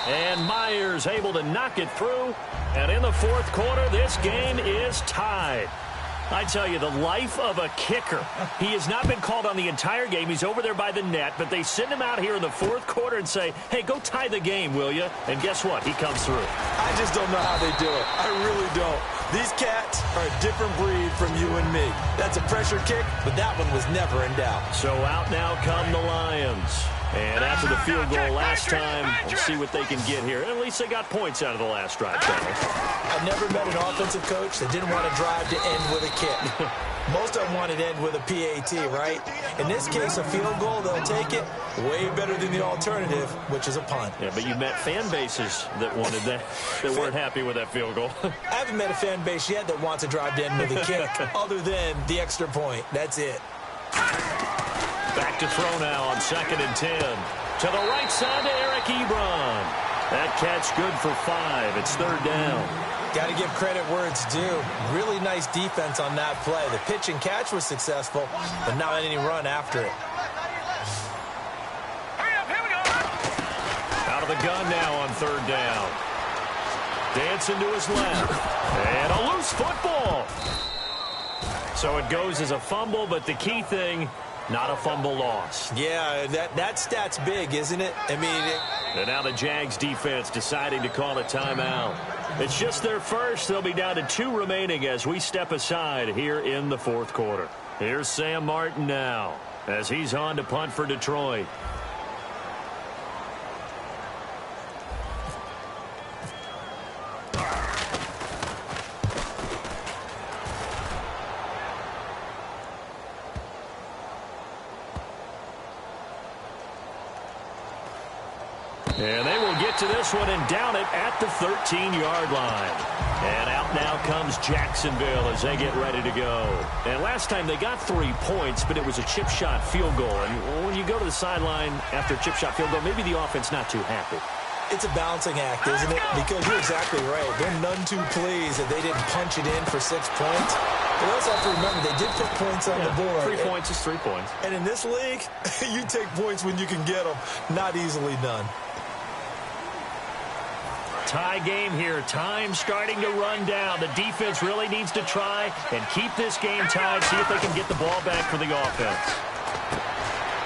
And Myers able to knock it through. And in the 4th quarter, this game is tied. I tell you, the life of a kicker. He has not been called on the entire game. He's over there by the net, but they send him out here in the 4th quarter and say, hey, go tie the game, will you? And guess what? He comes through. I just don't know how they do it. I really don't. These cats are a different breed from you and me. That's a pressure kick, but that one was never in doubt. So out now come the Lions. And after the field goal last time, we'll see what they can get here. At least they got points out of the last drive, fellas. I've never met an offensive coach that didn't want to drive to end with a kick. Most of them wanted to end with a PAT, right? In this case, a field goal, they'll take it. Way better than the alternative, which is a punt. Yeah, but you met fan bases that wanted that, that weren't happy with that field goal. I haven't met a fan base yet that wants to drive to end with a kick, other than the extra point. That's it. Back to throw now on 2nd and 10. To the right side to Eric Ebron. That catch good for 5. It's 3rd down. Got to give credit where it's due. Really nice defense on that play. The pitch and catch was successful, but not any run after it. Out of the gun now on 3rd down. Dancing to his left. And a loose football. So it goes as a fumble, but the key thing, not a fumble loss. Yeah, that stat's big, isn't it? I mean, And now the Jags defense deciding to call a timeout. It's just their first. They'll be down to 2 remaining as we step aside here in the 4th quarter. Here's Sam Martin now as he's on to punt for Detroit. And they will get to this one and down it at the 13-yard line. And out now comes Jacksonville as they get ready to go. And last time they got 3 points, but it was a chip shot field goal. And when you go to the sideline after a chip shot field goal, maybe the offense not too happy. It's a balancing act, isn't it? Because you're exactly right. They're none too pleased that they didn't punch it in for 6 points. But also have to remember, they did put points on the board. 3 points is 3 points. And in this league, you take points when you can get them. Not easily done. Tie game here. Time starting to run down. The defense really needs to try and keep this game tied, see if they can get the ball back for the offense.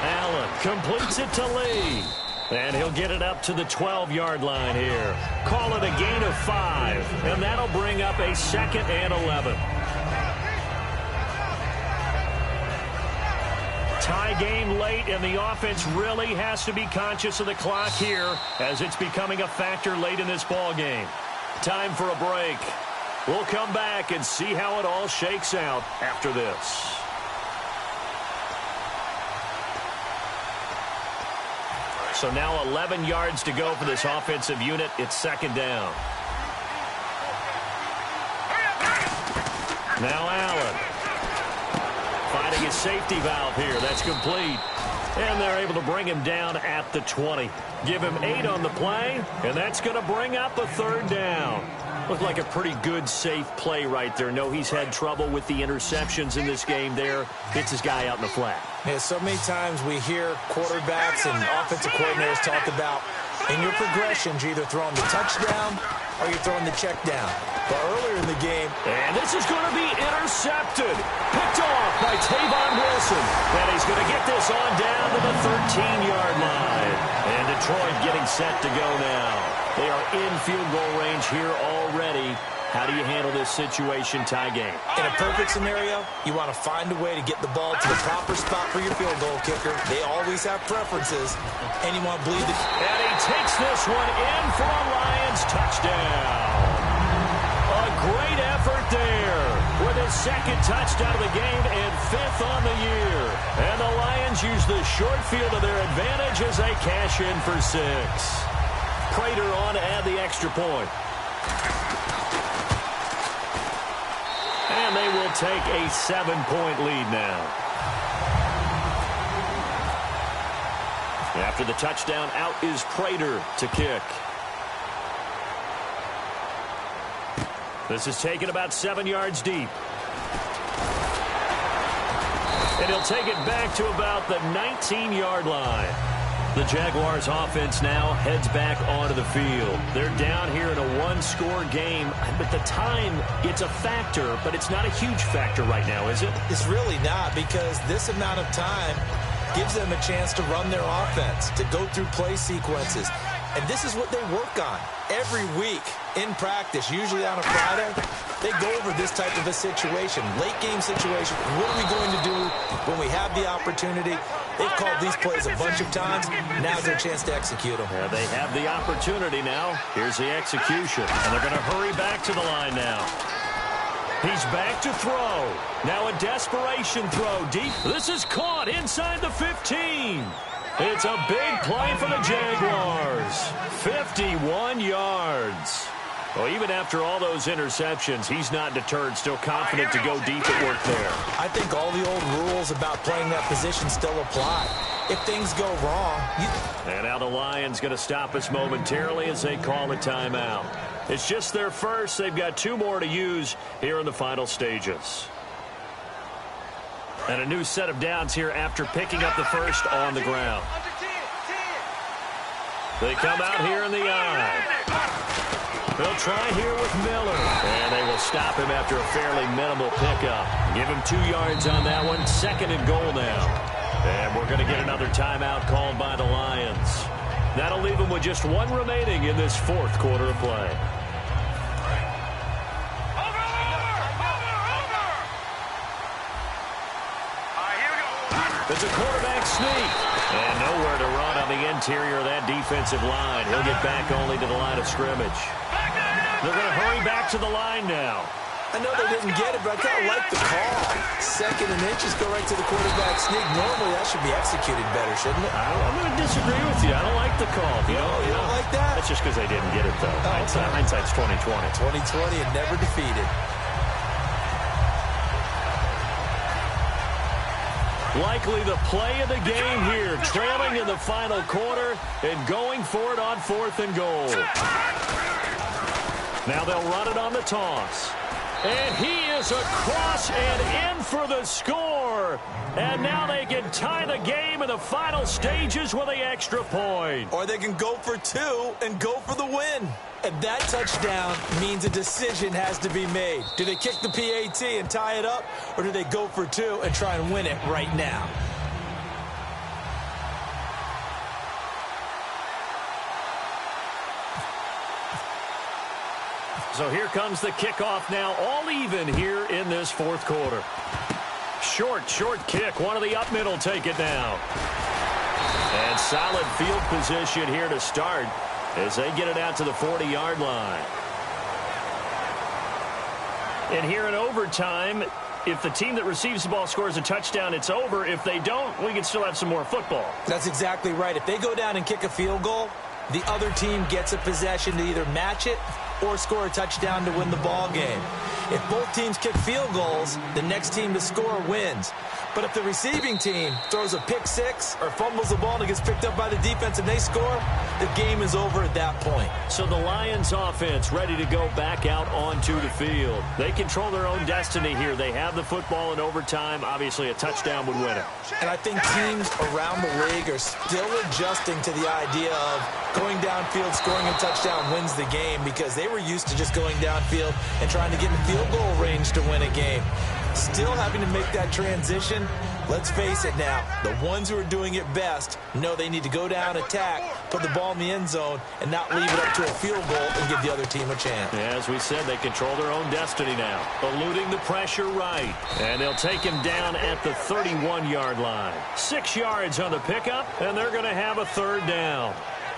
Allen completes it to Lee. And he'll get it up to the 12-yard line here. Call it a gain of 5. And that'll bring up a 2nd and 11. Tie game late, and the offense really has to be conscious of the clock here as it's becoming a factor late in this ball game. Time for a break. We'll come back and see how it all shakes out after this. So now 11 yards to go for this offensive unit. It's 2nd down. Now Allen. Finding his safety valve here. That's complete. And they're able to bring him down at the 20. Give him 8 on the play, and that's going to bring up a 3rd down. Looked like a pretty good, safe play right there. No, he's had trouble with the interceptions in this game there. Hits his guy out in the flat. Yeah, so many times we hear quarterbacks and offensive coordinators talk about in your progressions, you're either throwing the touchdown or you're throwing the check down. But earlier in the game... And this is going to be intercepted. Picked off by Tavon Wilson. And he's going to get this on down to the 13-yard line. And Detroit getting set to go now. They are in field goal range here already. How do you handle this situation? Tie game. In a perfect scenario, you want to find a way to get the ball to the proper spot for your field goal kicker. They always have preferences. And you want to bleed the... And he takes this one in for a Lions touchdown. A great effort there with his 2nd touchdown of the game and 5th on the year. And the Lions use the short field to their advantage as they cash in for 6. Prater on to add the extra point. take a 7-point lead now. After the touchdown, out is Prater to kick. This is taken about 7 yards deep. And he'll take it back to about the 19-yard line. The Jaguars offense now heads back onto the field. They're down here in a one-score game. But the time, it's a factor, but it's not a huge factor right now, is it? It's really not, because this amount of time gives them a chance to run their offense, to go through play sequences. And this is what they work on every week in practice, usually on a Friday. They go over this type of a situation, late-game situation. What are we going to do when we have the opportunity? They've called these plays a bunch of times. Now's their chance to execute them. Yeah, they have the opportunity now. Here's the execution. And they're going to hurry back to the line now. He's back to throw. Now a desperation throw deep. This is caught inside the 15. It's a big play for the Jaguars. 51 yards. Well, even after all those interceptions, he's not deterred, still confident to go deep at work there. I think all the old rules about playing that position still apply. If things go wrong, And now the Lions going to stop us momentarily as they call a timeout. It's just their first. They've got 2 more to use here in the final stages. And a new set of downs here after picking up the first on the ground. They come out here in the eye. They'll try here with Miller. And they will stop him after a fairly minimal pickup. Give him 2 yards on that one. 2nd and goal now. And we're going to get another timeout called by the Lions. That'll leave them with just 1 remaining in this 4th quarter of play. It's a quarterback sneak. And nowhere to run on the interior of that defensive line. He'll get back only to the line of scrimmage. They're going to hurry back to the line now. I know they didn't get it, but I kind of like the call. 2nd and inches, go right to the quarterback sneak. Normally, that should be executed better, shouldn't it? I'm going to disagree with you. I don't like the call. You don't like that? That's just because they didn't get it, though. Hindsight's 20/20. 20/20 and never defeated. Likely the play of the game here, trailing in the final quarter and going for it on 4th and goal. Now they'll run it on the toss. And he is across and in for the score. And now they can tie the game in the final stages with the extra point. Or they can go for 2 and go for the win. And that touchdown means a decision has to be made. Do they kick the PAT and tie it up, or do they go for 2 and try and win it right now? So here comes the kickoff now, all even here in this 4th quarter. Short kick. One of the up middle take it now. And solid field position here to start as they get it out to the 40-yard line. And here in overtime, if the team that receives the ball scores a touchdown, it's over. If they don't, we can still have some more football. That's exactly right. If they go down and kick a field goal, the other team gets a possession to either match it or score a touchdown to win the ball game. If both teams kick field goals, the next team to score wins. But if the receiving team throws a pick 6 or fumbles the ball and it gets picked up by the defense and they score, the game is over at that point. So the Lions offense ready to go back out onto the field. They control their own destiny here. They have the football in overtime. Obviously, a touchdown would win it. And I think teams around the league are still adjusting to the idea of going downfield, scoring a touchdown wins the game, because they were used to just going downfield and trying to get in field goal range to win a game. Still having to make that transition. Let's face it now, the ones who are doing it best know they need to go down, attack, put the ball in the end zone, and not leave it up to a field goal and give the other team a chance. Yeah, as we said, they control their own destiny now. Eluding the pressure right. And they'll take him down at the 31-yard line. 6 yards on the pickup, and they're going to have a 3rd down.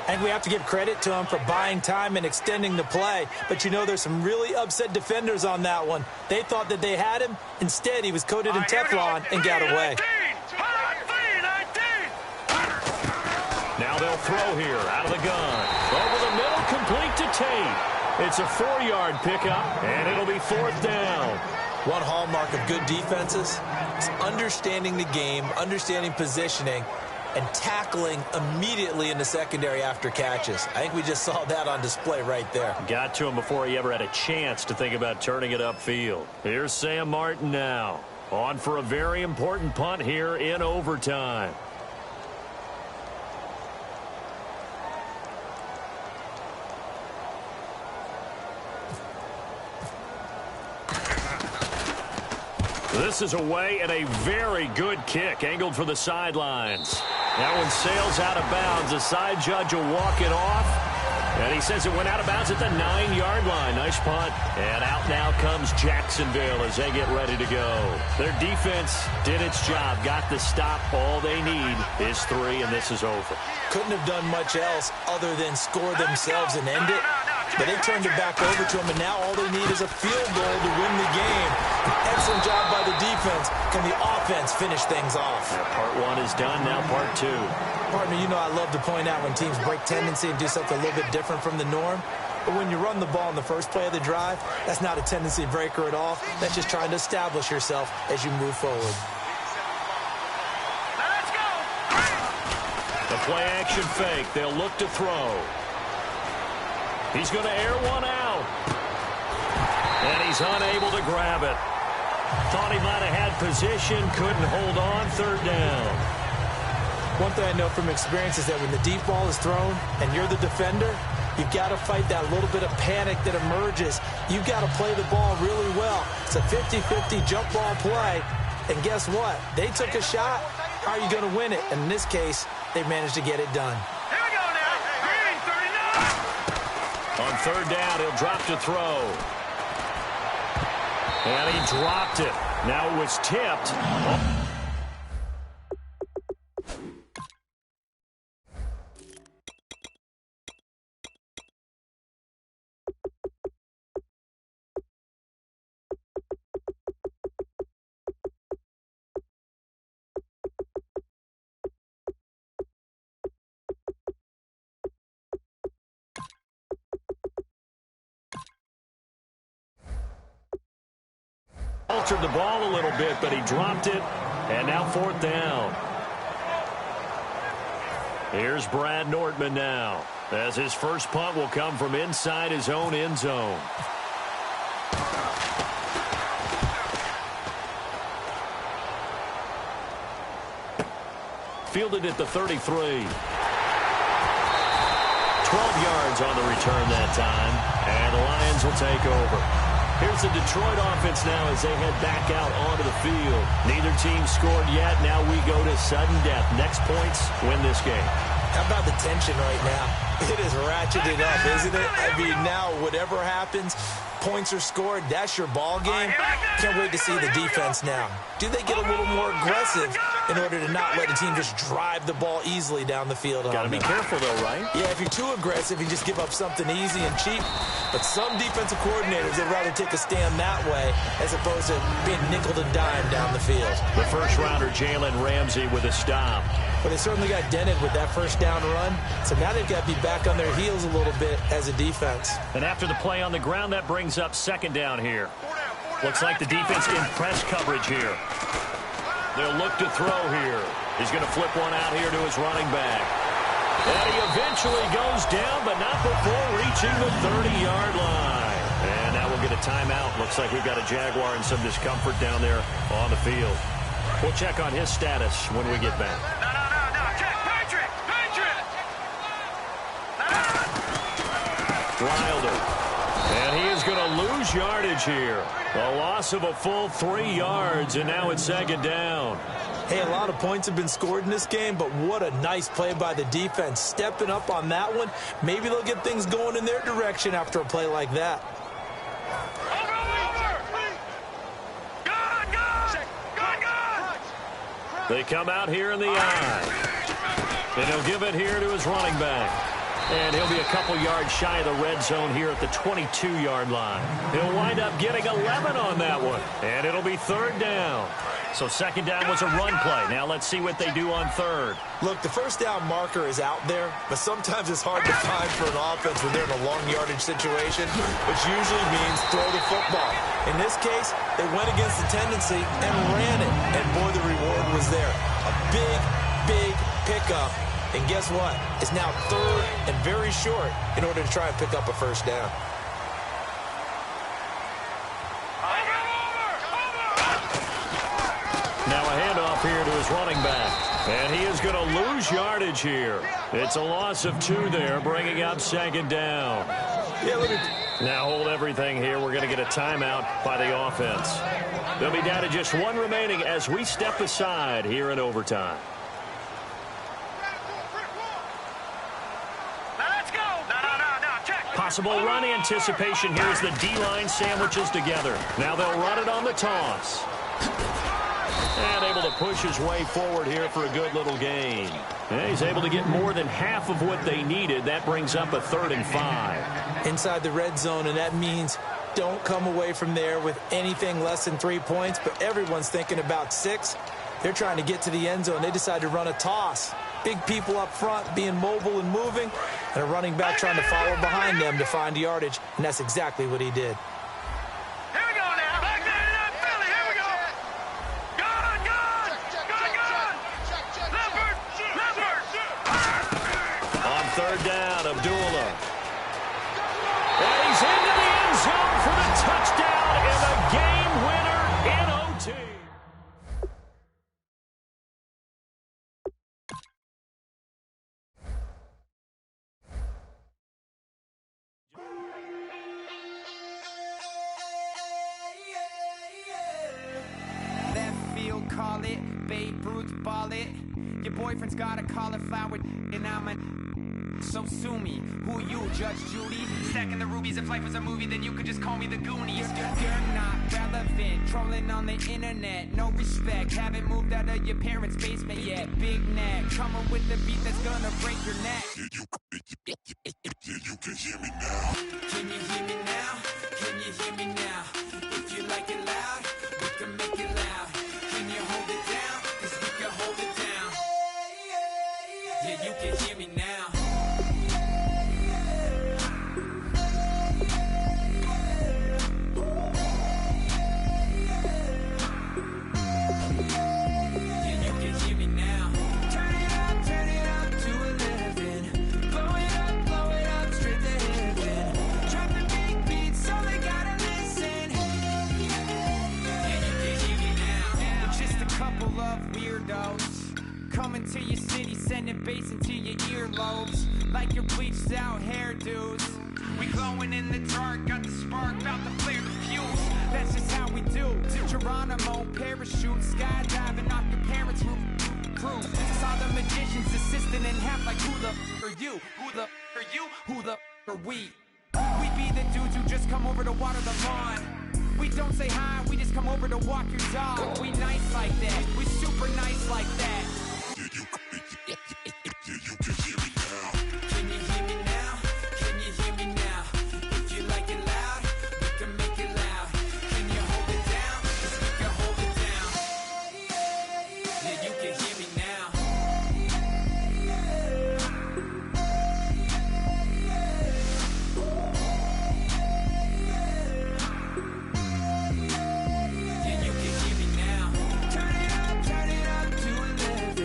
And we have to give credit to him for buying time and extending the play. But, you know, there's some really upset defenders on that one. They thought that they had him. Instead, he was coated in Teflon and got away. Now they'll throw here out of the gun. Over the middle, complete to Tate. It's a 4-yard pickup, and it'll be 4th down. One hallmark of good defenses is understanding the game, understanding positioning, and tackling immediately in the secondary after catches. I think we just saw that on display right there. Got to him before he ever had a chance to think about turning it upfield. Here's Sam Martin now, on for a very important punt here in overtime. This is away and a very good kick, angled for the sidelines. That one sails out of bounds. The side judge will walk it off. And he says it went out of bounds at the 9-yard line. Nice punt. And out now comes Jacksonville as they get ready to go. Their defense did its job, got the stop. All they need is 3, and this is over. Couldn't have done much else other than score themselves and end it. But they turned it back over to him, and now all they need is a field goal to win the game. An excellent job by the defense. Can the offense finish things off? Yeah, part 1 is done, now part 2. Partner, you know I love to point out when teams break tendency and do something a little bit different from the norm. But when you run the ball in the first play of the drive, that's not a tendency breaker at all. That's just trying to establish yourself as you move forward. Let's go. The play-action fake. They'll look to throw. He's going to air one out. And he's unable to grab it. Thought he might have had position, couldn't hold on, 3rd down. One thing I know from experience is that when the deep ball is thrown and you're the defender, you've got to fight that little bit of panic that emerges. You've got to play the ball really well. It's a 50-50 jump ball play. And guess what? They took a shot. How are you going to win it? And in this case, they managed to get it done. Here we go now. Green, 39. On 3rd down, he'll drop to throw. And he dropped it. Now it was tipped. Altered the ball a little bit, but he dropped it. And now 4th down. Here's Brad Nortman now, as his first punt will come from inside his own end zone. Fielded at the 33. 12 yards on the return that time. And the Lions will take over. Here's the Detroit offense now as they head back out onto the field. Neither team scored yet. Now we go to sudden death. Next points win this game. How about the tension right now? It is ratcheted up, isn't it? I mean, now whatever happens, points are scored. That's your ball game. Can't wait to see the defense now. Do they get a little more aggressive in order to not let the team just drive the ball easily down the field? Got to be careful, though, right? Yeah, if you're too aggressive, you just give up something easy and cheap. But some defensive coordinators would rather take a stand that way as opposed to being nickeled and dimed down the field. The first-rounder, Jalen Ramsey, with a stop. But they certainly got dented with that first down run. So now they've got to be back on their heels a little bit as a defense. And after the play on the ground, that brings up 2nd down here. Looks like the defense in press coverage here. They'll look to throw here. He's going to flip one out here to his running back. And he eventually goes down, but not before reaching the 30-yard line. And now we'll get a timeout. Looks like we've got a Jaguar in some discomfort down there on the field. We'll check on his status when we get back. No. Check. Patriot. Wilder. And he is going to lose yardage here. A loss of a full 3 yards, and now it's 2nd down. Hey, a lot of points have been scored in this game, but what a nice play by the defense. Stepping up on that one. Maybe they'll get things going in their direction after a play like that. They come out here in the eye. And he'll give it here to his running back. And he'll be a couple yards shy of the red zone here at the 22-yard line. He'll wind up getting 11 on that one. And it'll be third down. So second down was a run play. Now let's see what they do on third. Look, the first down marker is out there, but sometimes it's hard to find for an offense when they're in a long yardage situation, which usually means throw the football. In this case, they went against the tendency and ran it. And boy, the reward was there. A big, big pickup. And guess what? It's now third and very short in order to try and pick up a first down. Now a handoff here to his running back. And he is going to lose yardage here. It's a loss of 2 there, bringing up second down. Now hold everything here. We're going to get a timeout by the offense. They'll be down to just 1 remaining as we step aside here in overtime. Possible run anticipation here as the D-line sandwiches together. Now they'll run it on the toss. And able to push his way forward here for a good little gain. And he's able to get more than half of what they needed. That brings up a 3rd and 5. Inside the red zone, and that means don't come away from there with anything less than 3 points, but everyone's thinking about 6. They're trying to get to the end zone. They decide to run a toss. Big people up front being mobile and moving, and a running back trying to follow behind them to find yardage, and that's exactly what he did. Here we go now. Back there, Philly. Here we go. Gun. Leopard. On third down, Abdullah. And he's into the end zone for the touchdown and the game winner in OT. Call it, Babe Ruth ball it. Your boyfriend's got a cauliflower and I'm a... So sue me, who you, Judge Judy? Stacking the rubies, if life was a movie, then you could just call me the Goonies. You're not relevant, trolling on the internet. No respect, haven't moved out of your parents' basement yet. Big neck, coming with the beat that's gonna break your neck. You can hear me now. Can you hear me now? Can you hear me now? If you like it loud, we can make it loud. Can you hold it down? 'Cause we can hold it down. Yeah, you can hear me now. Yeah, you can hear me now. Turn it up to 11. Blow it up, straight to heaven. Drop the big beats, so they gotta listen. Yeah, you can hear me now. We're just a couple of weirdos coming to your city, sending bass into your earlobes like your bleached out hairdos. We glowing in the dark, got the spark, about to flare the fuse. That's just how we do. To Geronimo, parachute, skydiving off your parents' roof. Crew saw the magician's assistant in half like who the are you? Who the are you? Who the are we? We be the dudes who just come over to water the lawn. We don't say hi, we just come over to walk your dog. We nice like that, we super nice like that. You can hear me now. Can you hear me now? Can you hear me now? If you like it loud, we can make it loud. Can you hold it down? 'Cause we can hold it down. Yeah, you can hear me now. Yeah, you can hear me now. Turn it up to 11.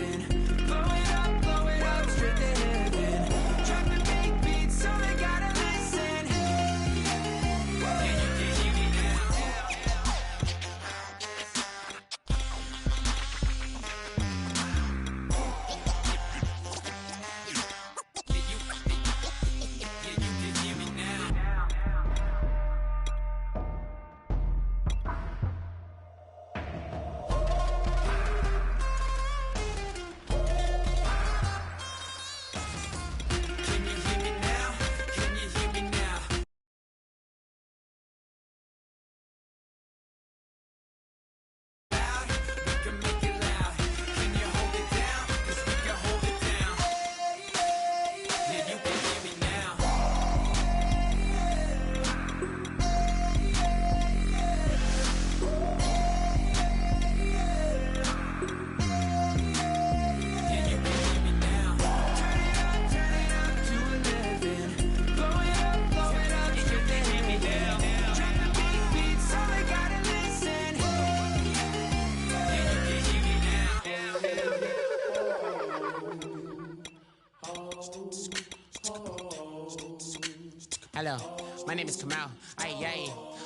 Hello, my name is Kamal. I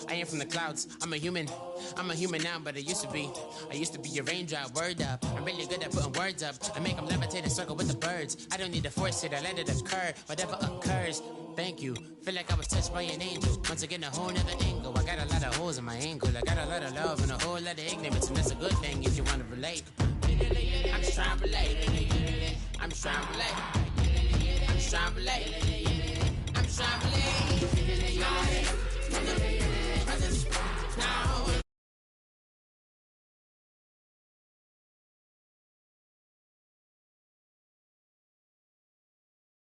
am from the clouds. I'm a human now, but I used to be a raindrop, word up. I'm really good at putting words up. I make them levitate and circle with the birds. I don't need to force it, I let it occur. Whatever occurs, thank you. Feel like I was touched by an angel. Once again, a whole nother angle. I got a lot of holes in my angle. I got a lot of love and a whole lot of ignorance, and that's a good thing if you want to relate. I'm just trying to relate. I'm just trying to relate. I'm just trying to relate. I'm just trying to relate.